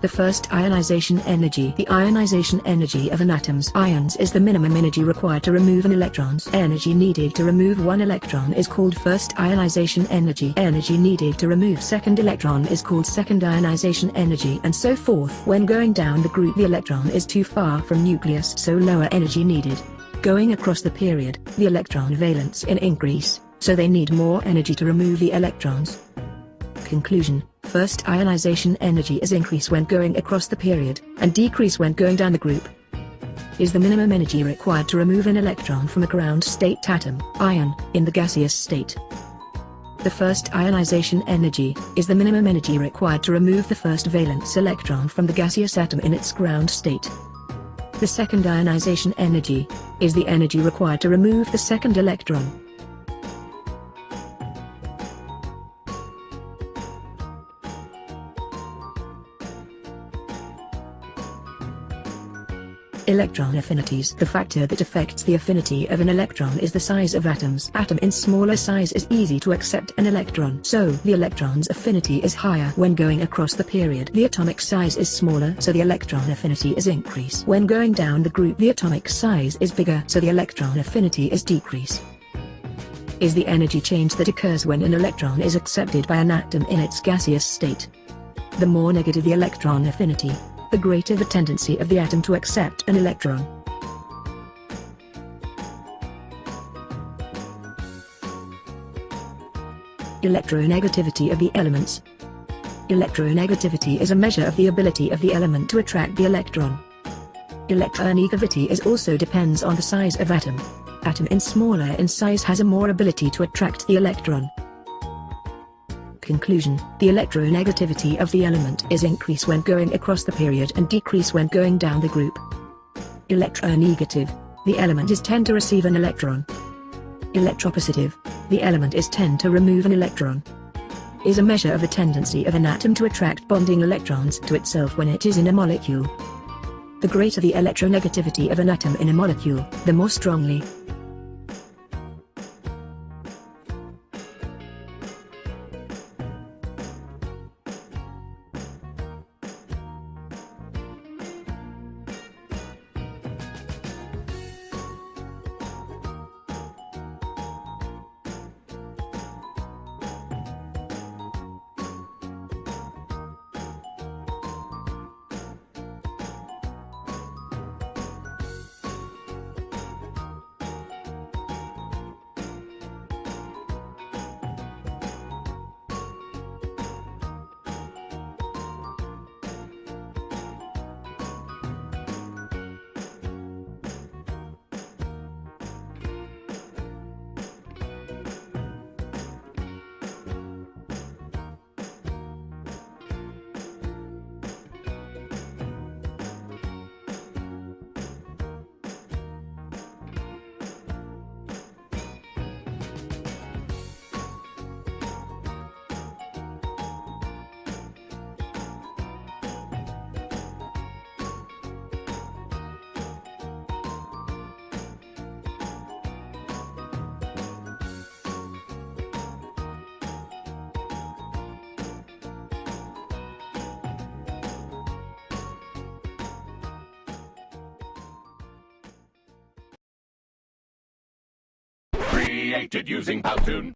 The first ionization energy. The ionization energy of an atom's ions is the minimum energy required to remove an electron's energy needed to remove one electron is called first ionization energy. Energy needed to remove second electron is called second ionization energy, and so forth. When going down the group, the electron is too far from nucleus, so lower energy needed. Going across the period, the electron valence in increase, so they need more energy to remove the electrons. Conclusion: first ionization energy is increase when going across the period, and decrease when going down the group. Is the minimum energy required to remove an electron from a ground state atom, ion, in the gaseous state. The first ionization energy is the minimum energy required to remove the first valence electron from the gaseous atom in its ground state. The second ionization energy is the energy required to remove the second electron. Electron affinities. The factor that affects the affinity of an electron is the size of atoms. Atom in smaller size is easy to accept an electron, so the electron's affinity is higher when going across the period. The atomic size is smaller, so the electron affinity is increase. When going down the group, the atomic size is bigger, so the electron affinity is decrease. Is the energy change that occurs when an electron is accepted by an atom in its gaseous state. The more negative the electron affinity, the greater the tendency of the atom to accept an electron. Electronegativity of the elements. Electronegativity is a measure of the ability of the element to attract the electron. Electronegativity is also depends on the size of atom. Atom in smaller in size has a more ability to attract the electron. Conclusion: the electronegativity of the element is increase when going across the period and decrease when going down the group. Electronegative: the element is tend to receive an electron. Electropositive: the element is tend to remove an electron. Is a measure of the tendency of an atom to attract bonding electrons to itself when it is in a molecule. The greater the electronegativity of an atom in a molecule, the more strongly created using Powtoon.